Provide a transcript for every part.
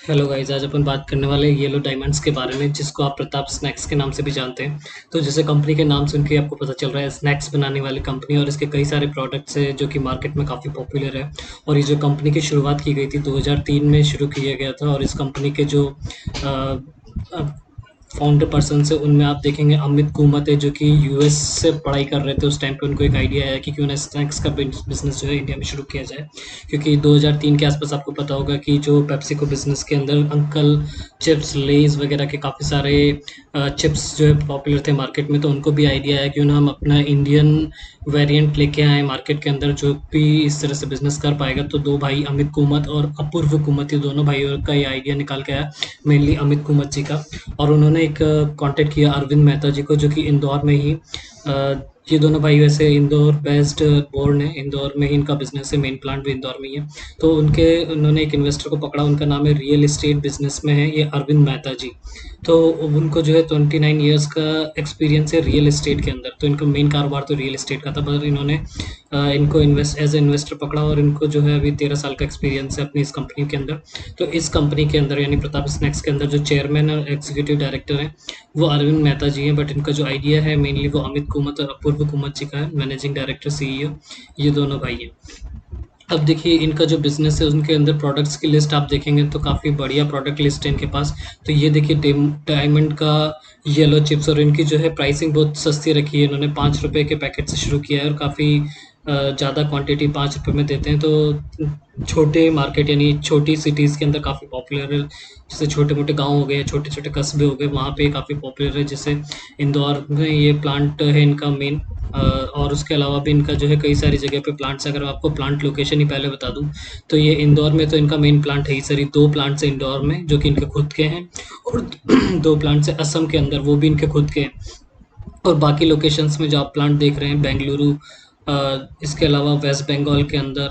Hello guys, आज अपन बात करने वाले हैं येलो डायमंड्स के बारे में, जिसको आप प्रताप स्नैक्स के नाम से भी जानते हैं। तो जैसे कंपनी के नाम सुन के आपको पता चल रहा है, स्नैक्स बनाने वाली कंपनी, और इसके कई सारे प्रोडक्ट्स हैं जो कि मार्केट में काफ़ी पॉपुलर है। और ये जो कंपनी की शुरुआत की गई थी 2003 में शुरू किया गया था। और इस कंपनी के जो फाउंडर पर्सन है उनमें आप देखेंगे अमित कुमत है, जो कि यूएस से पढ़ाई कर रहे थे। उस टाइम पे उनको एक आइडिया आया कि क्यों ना स्नैक्स का बिजनेस जो है इंडिया में शुरू किया जाए, क्योंकि 2003 के आसपास आपको पता होगा कि जो पेप्सिको बिजनेस के अंदर अंकल चिप्स, लेज वगैरह के काफ़ी सारे चिप्स जो है पॉपुलर थे मार्केट में। तो उनको भी आइडिया आया क्यों ना हम अपना इंडियन वेरिएंट लेके आए मार्केट के अंदर, जो भी इस तरह से बिजनेस कर पाएगा। तो दो भाई अमित कुमत और अपूर्व कुमत, ये दोनों भाइयों का ये आइडिया निकाल के आया, मेनली अमित कुमत जी का। और उन्होंने एक कांटेक्ट किया अरविंद मेहता जी को, जो कि इंदौर में ही ये दोनों भाई वैसे इंदौर बेस्ड बोर्न है, इंदौर में ही इनका बिजनेस है, मेन प्लांट भी इंदौर में ही है। तो उन्होंने एक इन्वेस्टर को पकड़ा, उनका नाम है, रियल एस्टेट बिजनेस में है ये अरविंद मेहता जी। तो उनको जो है 29 ईयर्स का एक्सपीरियंस है रियल एस्टेट के अंदर। तो इनका मेन कारोबार तो रियल एस्टेट का था, पर इन्होंने इनको इन्वेस्ट एज ए इन्वेस्टर पकड़ा, और इनको जो है अभी 13 साल का एक्सपीरियंस है अपनी इस कंपनी के अंदर। तो इस कंपनी के अंदर यानी प्रताप स्नैक्स के अंदर जो चेयरमैन और एग्जीक्यूटिव डायरेक्टर हैं वो अरविंद मेहता जी हैं, बट इनका जो आइडिया है मेनली वो अमित कुमत और अपूर्व कुमत जी का है, मैनेजिंग डायरेक्टर, सीईओ ये दोनों भाई हैं। अब देखिए इनका जो बिजनेस है उनके अंदर प्रोडक्ट्स की लिस्ट आप देखेंगे तो काफ़ी बढ़िया प्रोडक्ट लिस्ट है इनके पास। तो ये देखिए डायमंड का येलो चिप्स, और इनकी जो है प्राइसिंग बहुत सस्ती रखी है इन्होंने, 5 रुपए के पैकेट से शुरू किया है, और काफ़ी ज़्यादा क्वांटिटी 5 रुपए में देते हैं। तो छोटे मार्केट यानी छोटी सिटीज़ के अंदर काफ़ी पॉपुलर है, जैसे छोटे मोटे गांव हो गए, छोटे छोटे कस्बे हो गए, वहाँ पे काफ़ी पॉपुलर है। जैसे इंदौर में ये प्लांट है इनका मेन, और उसके अलावा भी इनका जो है कई सारी जगह पे प्लांट्स। अगर मैं आपको प्लांट लोकेशन ही पहले बता दूं तो ये इंदौर में तो इनका मेन प्लांट है ही सर, 2 प्लांट्स हैं इंदौर में जो कि इनके खुद के हैं, और 2 प्लांट्स हैं असम के अंदर, वो भी इनके खुद के हैं। और बाकी लोकेशंस में जो आप प्लांट देख रहे हैं बेंगलुरु, इसके अलावा वेस्ट बंगाल के अंदर,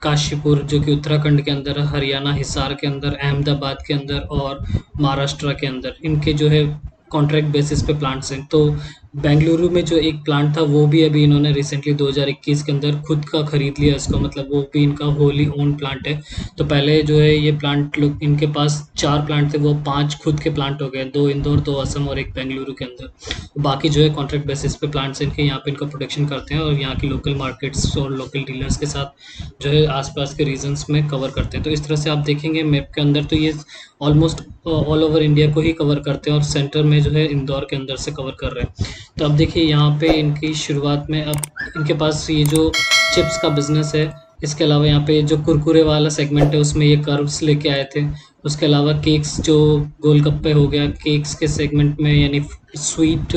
काशीपुर जो कि उत्तराखंड के अंदर है, हरियाणा हिसार के अंदर, अहमदाबाद के अंदर, और महाराष्ट्र के अंदर इनके जो है कॉन्ट्रैक्ट बेसिस पे प्लांट्स हैं। तो बेंगलुरु में जो एक प्लांट था वो भी अभी इन्होंने रिसेंटली 2021 के अंदर खुद का खरीद लिया इसको, मतलब वो भी इनका होली ओन प्लांट है। तो पहले जो है ये प्लांट लोग, इनके पास 4 प्लांट थे, वो 5 खुद के प्लांट हो गए, 2 इंदौर, 2 असम और 1 बेंगलुरु के अंदर। बाकी जो है कॉन्ट्रैक्ट बेसिस पे प्लांट्स इनके यहाँ पे इनका प्रोडक्शन करते हैं, और यहाँ की लोकल मार्केट्स और लोकल डीलर्स के साथ जो है आसपास के रीजन्स में कवर करते हैं। तो इस तरह से आप देखेंगे मैप के अंदर तो ये ऑलमोस्ट ऑल ओवर इंडिया को ही कवर करते हैं, और सेंटर में जो है इंदौर के अंदर से कवर कर रहे हैं। तो अब देखिए यहाँ पे इनकी शुरुआत में, अब इनके पास ये जो चिप्स का बिजनेस है, इसके अलावा यहाँ पे जो कुरकुरे वाला सेगमेंट है उसमें ये कर्व्स लेके आए थे। उसके अलावा केक्स, जो गोलगप्पे हो गया, केक्स के सेगमेंट में यानी स्वीट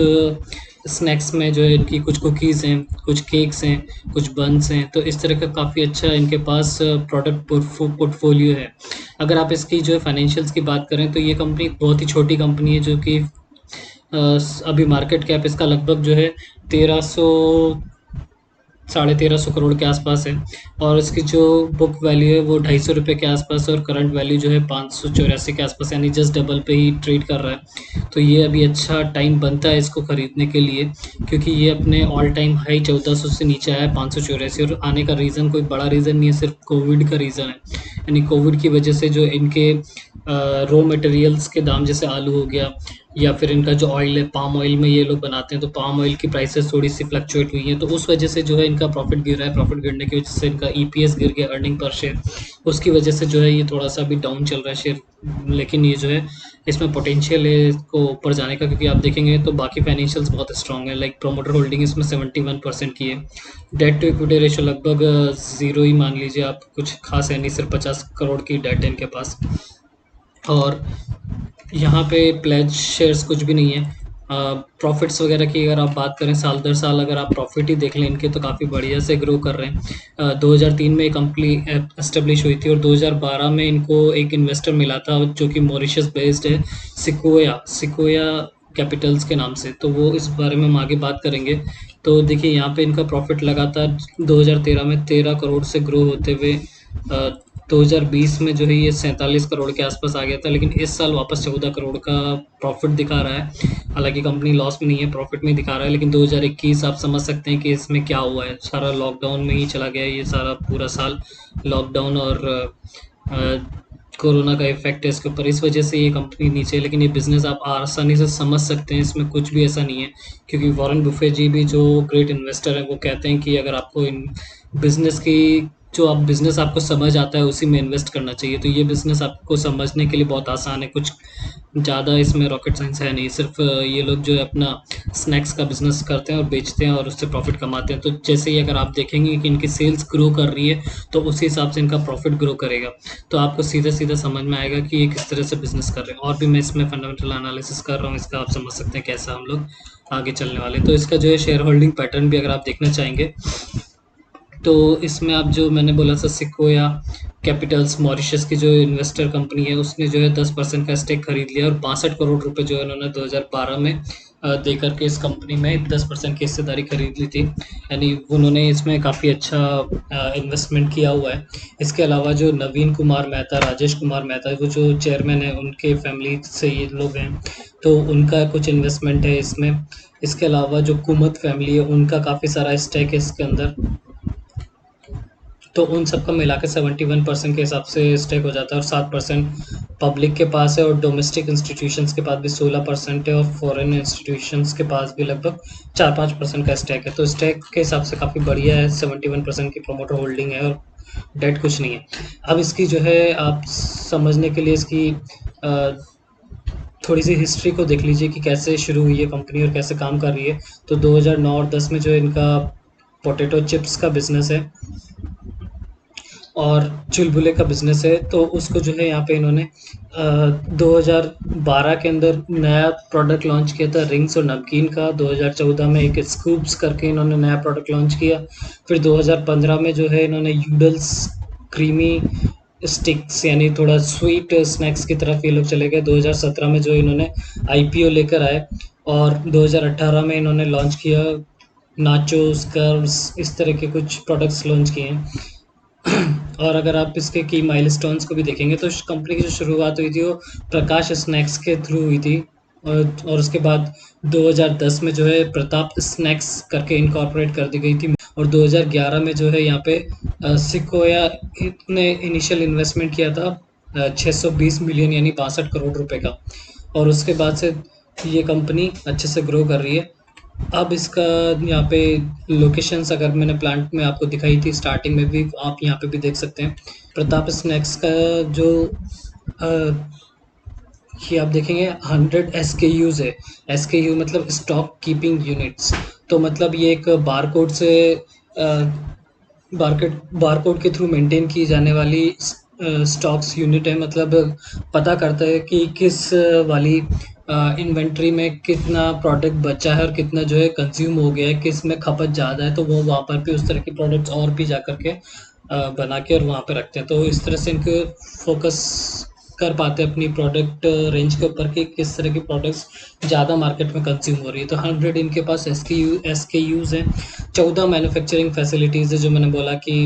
स्नैक्स में जो है इनकी कुछ कुकीज़ हैं, कुछ केक्स हैं, कुछ बन्स हैं। तो इस तरह का काफ़ी अच्छा इनके पास प्रोडक्ट पोर्टफोलियो है। अगर आप इसकी जो है फाइनेंशियल्स की बात करें तो ये कंपनी बहुत ही छोटी कंपनी है, जो कि अभी मार्केट कैप इसका लगभग जो है 1300 1350 करोड़ के आसपास है, और इसकी जो बुक वैल्यू है वो 250 रुपये के आसपास है, और करंट वैल्यू जो है 584 के आसपास, यानी जस्ट डबल पे ही ट्रेड कर रहा है। तो ये अभी अच्छा टाइम बनता है इसको खरीदने के लिए, क्योंकि ये अपने ऑल टाइम हाई 1400 से नीचे आया है 584, और आने का रीज़न कोई बड़ा रीज़न नहीं है, सिर्फ कोविड का रीज़न है। यानी कोविड की वजह से जो इनके रॉ मटेरियल्स के दाम, जैसे आलू हो गया, या फिर इनका जो ऑयल है, पाम ऑयल में ये लोग बनाते हैं, तो पाम ऑयल की प्राइसेस थोड़ी सी फ्लक्चुएट हुई है, तो उस वजह से जो है इनका प्रॉफिट गिर रहा है। प्रॉफिट गिरने की वजह से इनका ईपीएस गिर गया, अर्निंग पर शेयर, उसकी वजह से जो है ये थोड़ा सा भी डाउन चल रहा है शेयर। लेकिन ये जो है इसमें पोटेंशियल है इसको ऊपर जाने का, क्योंकि आप देखेंगे तो बाकी फाइनेंशियल्स बहुत स्ट्रॉन्ग है, लाइक प्रोमोटर होल्डिंग इसमें 71% की है, डेट टू इक्विटी रेशो लगभग ज़ीरो ही मान लीजिए आप, कुछ खास है नहीं, सिर्फ 50 करोड़ की डेट है इनके पास। और यहाँ पे प्लेज शेयर्स कुछ भी नहीं है। प्रॉफिट्स वगैरह की अगर आप बात करें, साल दर साल अगर आप प्रॉफिट ही देख लें इनके, तो काफ़ी बढ़िया से ग्रो कर रहे हैं। 2003 में कंपनी एस्टेब्लिश हुई थी, और 2012 में इनको एक इन्वेस्टर मिला था जो कि मॉरिशस बेस्ड है, सिकोया सिकोया कैपिटल्स के नाम से। तो वो इस बारे में हम आगे बात करेंगे। तो देखिए यहाँ पे इनका प्रॉफिट लगातार 2013 में 13 करोड़ से ग्रो होते हुए 2020 में जो है ये 47 करोड़ के आसपास आ गया था, लेकिन इस साल वापस 14 करोड़ का प्रॉफिट दिखा रहा है। हालांकि कंपनी लॉस में नहीं है, प्रॉफिट में दिखा रहा है, लेकिन 2021 आप समझ सकते हैं कि इसमें क्या हुआ है, सारा लॉकडाउन में ही चला गया है ये सारा पूरा साल, लॉकडाउन और कोरोना का इफ़ेक्ट है इसके ऊपर, इस वजह से ये कंपनी नीचे है। लेकिन ये बिज़नेस आप आसानी से समझ सकते हैं, इसमें कुछ भी ऐसा नहीं है, क्योंकि वॉरेन बुफे जी भी जो ग्रेट इन्वेस्टर हैं, वो कहते हैं कि अगर आपको इन बिज़नेस की जो आप बिज़नेस आपको समझ आता है, उसी में इन्वेस्ट करना चाहिए। तो ये बिज़नेस आपको समझने के लिए बहुत आसान है, कुछ ज़्यादा इसमें रॉकेट साइंस है नहीं। सिर्फ़ ये लोग जो है अपना स्नैक्स का बिज़नेस करते हैं और बेचते हैं और उससे प्रॉफ़िट कमाते हैं। तो जैसे ही अगर आप देखेंगे कि इनकी सेल्स ग्रो कर रही है, तो उसी हिसाब से इनका प्रॉफ़िट ग्रो करेगा। तो आपको सीधा-सीधा समझ में आएगा कि ये किस तरह से बिज़नेस कर रहे हैं। और भी मैं इसमें फंडामेंटल एनालिसिस कर रहा हूँ, इसका आप समझ सकते हैं कैसा हम लोग आगे चलने वाले हैं। तो इसका जो है शेयर होल्डिंग पैटर्न भी अगर आप देखना चाहेंगे, तो इसमें आप जो मैंने बोला था सिक्वोया कैपिटल्स मॉरिशस की जो इन्वेस्टर कंपनी है, उसने जो है 10% का स्टेक खरीद लिया और 62 करोड़ रुपए जो है उन्होंने 2012 में दे करके इस कंपनी में 10% की हिस्सेदारी खरीद ली थी। यानी उन्होंने इसमें काफ़ी अच्छा इन्वेस्टमेंट किया हुआ है। इसके अलावा जो नवीन कुमार मेहता, राजेश कुमार मेहता, वो जो चेयरमैन है, उनके फैमिली से ये लोग हैं, तो उनका कुछ इन्वेस्टमेंट है इसमें। इसके अलावा जो कुमत फैमिली है, उनका काफ़ी सारा स्टेक है इसके अंदर। तो उन सबका मिला के 71% के हिसाब से स्टेक हो जाता है और 7% पब्लिक के पास है और डोमेस्टिक इंस्टीट्यूशंस के पास भी 16% है और फॉरेन इंस्टीट्यूशंस के पास भी लगभग 4-5% का स्टेक है। तो स्टेक के हिसाब से काफ़ी बढ़िया है, 71% की प्रमोटर होल्डिंग है और डेट कुछ नहीं है। अब इसकी जो है आप समझने के लिए इसकी अ, थोड़ी सी हिस्ट्री को देख लीजिए कि कैसे शुरू हुई है कंपनी और कैसे काम कर रही है। तो 2009 और 10 में जो है इनका पोटैटो चिप्स का बिज़नेस है और चुलबुले का बिज़नेस है, तो उसको जो है यहाँ पे इन्होंने 2012 के अंदर नया प्रोडक्ट लॉन्च किया था रिंग्स और नमकीन का। 2014 में एक स्कूप्स करके इन्होंने नया प्रोडक्ट लॉन्च किया। फिर 2015 में जो है इन्होंने यूडल्स क्रीमी स्टिक्स यानी थोड़ा स्वीट स्नैक्स की तरफ ये लोग चले गए। 2017 में जो इन्होंने आईपीओ लेकर आए और 2018 में इन्होंने लॉन्च किया नाचोस, कर्व्स, इस तरह के कुछ प्रोडक्ट्स लॉन्च किए हैं। और अगर आप इसके की माइलस्टोन्स को भी देखेंगे, तो कंपनी की जो शुरुआत हुई थी वो प्रकाश स्नैक्स के थ्रू हुई थी। और उसके बाद 2010 में जो है प्रताप स्नैक्स करके इनकॉर्पोरेट कर दी गई थी और 2011 में जो है यहाँ पे सिकोया ने इनिशियल इन्वेस्टमेंट किया था 620 मिलियन यानी 62 करोड़ रुपए का। और उसके बाद से ये कंपनी अच्छे से ग्रो कर रही है। अब इसका यहाँ पे लोकेशंस अगर मैंने प्लांट में आपको दिखाई थी स्टार्टिंग में भी, आप यहाँ पे भी देख सकते हैं। प्रताप स्नैक्स का जो ये आप देखेंगे 100 एसकेयूज़ है। एसकेयू मतलब स्टॉक कीपिंग यूनिट्स। तो मतलब ये एक बारकोड से बारकोड के थ्रू मेंटेन की जाने वाली स्टॉक्स यूनिट है। मतलब पता करता है कि किस वाली इन्वेंट्री में कितना प्रोडक्ट बचा है और कितना जो है कंज्यूम हो गया है, किस में खपत ज़्यादा है, तो वो वहाँ पर भी उस तरह के प्रोडक्ट्स और भी जा कर के बना के और वहाँ पे रखते हैं। तो इस तरह से इनको फोकस कर पाते हैं अपनी प्रोडक्ट रेंज के ऊपर कि किस तरह की प्रोडक्ट्स ज़्यादा मार्केट में कंज्यूम हो रही है। तो 100 इनके पास एसकेयूज़ हैं। 14 मैन्युफैक्चरिंग फैसिलिटीज़ है, जो मैंने बोला कि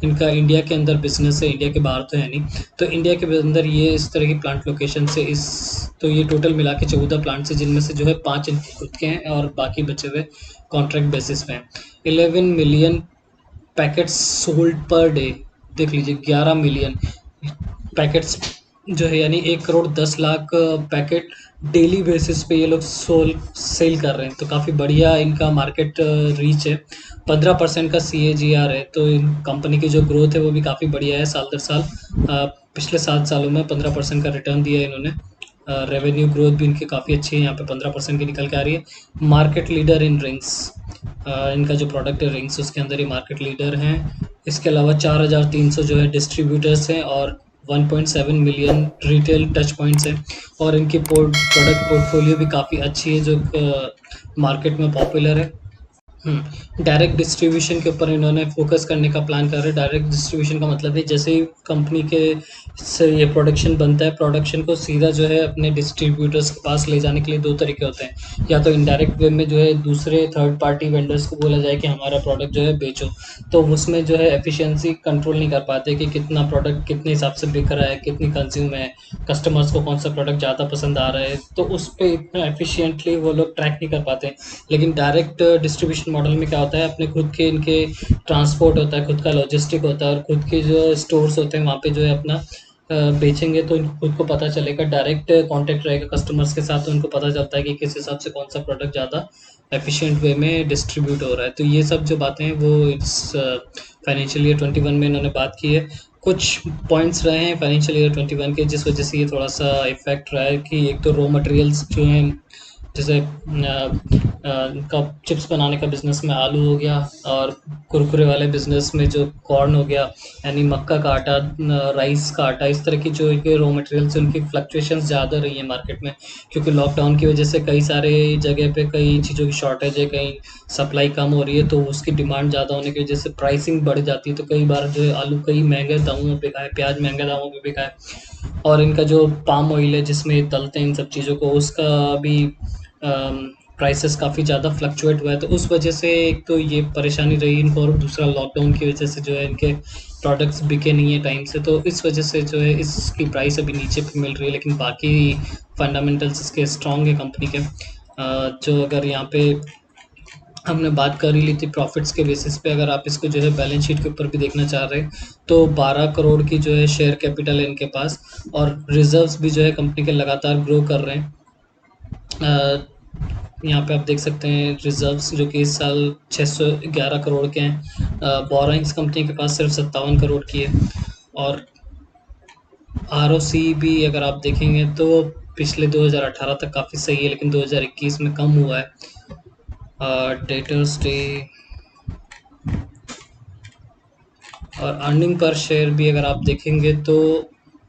इनका इंडिया के अंदर बिजनेस है, इंडिया के बाहर तो है नहीं। तो इंडिया के अंदर ये इस तरह की प्लांट लोकेशन से इस तो ये टोटल मिला के 14 प्लांट्स है, जिनमें से जो है 5 इनके खुद के हैं और बाकी बचे हुए कॉन्ट्रैक्ट बेसिस पे हैं। 11 million packets sold per day. देख लीजिए 11 मिलियन पैकेट्स जो है यानी 1 crore 10 lakh packet daily basis पे ये लोग सेल कर रहे हैं। तो काफ़ी बढ़िया इनका मार्केट रीच है। 15% का CAGR है। तो इन कंपनी की जो ग्रोथ है वो भी काफ़ी बढ़िया है साल दर साल। पिछले 7 सालों में 15% का रिटर्न दिया है इन्होंने। रेवेन्यू ग्रोथ भी इनकी काफ़ी अच्छी है, यहाँ पे 15% की निकल के आ रही है। मार्केट लीडर इन रिंग्स, इनका जो प्रोडक्ट है रिंग्स, उसके अंदर ये मार्केट लीडर हैं। इसके अलावा 4300 जो है डिस्ट्रीब्यूटर्स हैं और 1.7 मिलियन रिटेल टच पॉइंट्स हैं। और इनकी प्रोडक्ट पोर्टफोलियो भी काफ़ी अच्छी है, जो मार्केट में पॉपुलर है। डायरेक्ट डिस्ट्रीब्यूशन के ऊपर इन्होंने फोकस करने का प्लान कर रहे हैं। डायरेक्ट डिस्ट्रीब्यूशन का मतलब है जैसे ही कंपनी के से ये प्रोडक्शन बनता है, प्रोडक्शन को सीधा जो है अपने डिस्ट्रीब्यूटर्स के पास ले जाने के लिए 2 तरीके होते हैं। या तो इनडायरेक्ट वे में जो है दूसरे थर्ड पार्टी वेंडर्स को बोला जाए कि हमारा प्रोडक्ट जो है बेचो, तो उसमें जो है एफिशिएंसी कंट्रोल नहीं कर पाते कि कितना प्रोडक्ट कितने हिसाब से बिक रहा है, कितनी कंज्यूम है, कस्टमर्स को कौन सा प्रोडक्ट ज़्यादा पसंद आ रहा है, तो उस पे इतना एफिशिएंटली वो लोग ट्रैक नहीं कर पाते। लेकिन डायरेक्ट डिस्ट्रीब्यूशन मॉडल में क्या होता है, अपने खुद के इनके ट्रांसपोर्ट होता है, खुद का लॉजिस्टिक होता है और खुद के जो स्टोर्स होते हैं, वहाँ पे जो है अपना बेचेंगे तो खुद को पता चलेगा, डायरेक्ट कांटेक्ट रहेगा कस्टमर्स के साथ, तो उनको पता चलता है कि किस हिसाब से कौन सा प्रोडक्ट ज़्यादा एफिशिएंट वे में डिस्ट्रीब्यूट हो रहा है। तो ये सब जो बातें हैं वो इस फाइनेंशियल ईयर 21 में इन्होंने बात की है। कुछ पॉइंट्स रहे हैं फाइनेंशियल ईयर 21 के जिस वजह से ये थोड़ा सा इफेक्ट रहा है कि एक तो रॉ मटेरियल्स जो हैं, जैसे का चिप्स बनाने का बिजनेस में आलू हो गया, और कुरकुरे वाले बिजनेस में जो कॉर्न हो गया, यानी मक्का का आटा, राइस का आटा, इस तरह की जो रॉ मटेरियल्स उनकी फ्लक्चुएशंस ज़्यादा रही है मार्केट में, क्योंकि लॉकडाउन की वजह से कई सारे जगह पे कई चीज़ों की शॉर्टेज है, कहीं सप्लाई कम हो रही है, तो उसकी डिमांड ज़्यादा होने की वजह से प्राइसिंग बढ़ जाती है। तो कई बार जो है आलू कई महंगे दामों में बिका है, प्याज महंगे दामों में बिका है, और इनका जो पाम ऑयल है जिसमें तलते हैं इन सब चीज़ों को, उसका भी प्राइसेस काफ़ी ज़्यादा फ्लक्चुएट हुआ है। तो उस वजह से एक तो ये परेशानी रही इनको, और दूसरा लॉकडाउन की वजह से जो है इनके प्रोडक्ट्स बिके नहीं है टाइम से, तो इस वजह से जो है इसकी प्राइस अभी नीचे पे मिल रही है। लेकिन बाकी फंडामेंटल्स इसके स्ट्रॉन्ग है कंपनी के। जो अगर यहाँ पे हमने बात कर ही ली थी प्रॉफिट्स के बेसिस पे, अगर आप इसको जो है बैलेंस शीट के ऊपर भी देखना चाह रहे हैं तो 12 करोड़ की जो है शेयर कैपिटल है इनके पास, और रिजर्व्स भी जो है कंपनी के लगातार ग्रो कर रहे हैं। यहाँ पे आप देख सकते हैं रिजर्व्स जो कि इस साल 611 करोड़ के हैं। बोरोइंग्स कंपनी के पास सिर्फ 57 करोड़ की है, और आरओसी भी अगर आप देखेंगे तो पिछले 2018 तक काफ़ी सही है, लेकिन 2021 में कम हुआ है। डेटर्स डे और अर्निंग पर शेयर भी अगर आप देखेंगे तो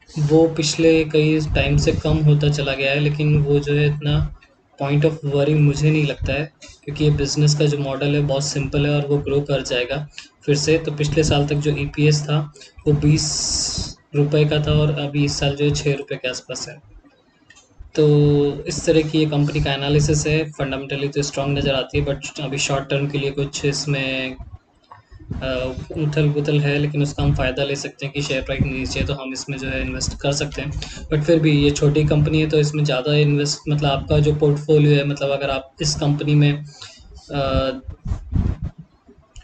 वो पिछले कई टाइम से कम होता चला गया है, लेकिन वो जो है इतना पॉइंट ऑफ वरी मुझे नहीं लगता है, क्योंकि ये बिज़नेस का जो मॉडल है बहुत सिंपल है और वो ग्रो कर जाएगा फिर से। तो पिछले साल तक जो ईपीएस था वो 20 रुपए का था, और अभी इस साल जो है 6 रुपए के आसपास है। तो इस तरह की ये कंपनी का एनालिसिस है। फंडामेंटली तो स्ट्रांग नज़र आती है, बट अभी शॉर्ट टर्म के लिए कुछ इसमें उथल-पुथल है, लेकिन उसका हम फ़ायदा ले सकते हैं कि शेयर प्राइस नीचे है तो हम इसमें जो है इन्वेस्ट कर सकते हैं। बट फिर भी ये छोटी कंपनी है तो इसमें ज़्यादा इन्वेस्ट, मतलब आपका जो पोर्टफोलियो है, मतलब अगर आप इस कंपनी में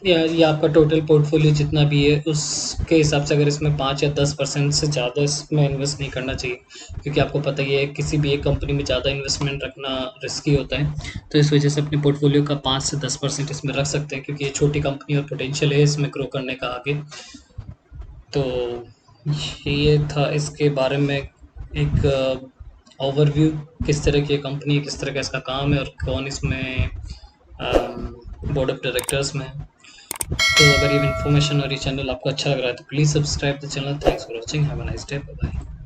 या ये आपका टोटल पोर्टफोलियो जितना भी है उसके हिसाब से अगर इसमें 5 या 10% से ज़्यादा इसमें इन्वेस्ट नहीं करना चाहिए, क्योंकि आपको पता ही है किसी भी एक कंपनी में ज़्यादा इन्वेस्टमेंट रखना रिस्की होता है। तो इस वजह से अपने पोर्टफोलियो का 5 से 10% इसमें रख सकते हैं, क्योंकि ये छोटी कंपनी और पोटेंशियल है इसमें ग्रो करने का आगे। तो ये था इसके बारे में एक ओवरव्यू, किस तरह की कंपनी है, किस तरह का इसका काम है, और कौन इसमें बोर्ड ऑफ डायरेक्टर्स में है। तो अगर ये इन्फॉर्मेशन और ये चैनल आपको अच्छा लग रहा है तो please subscribe the channel. Thanks for watching, have a nice day, bye bye.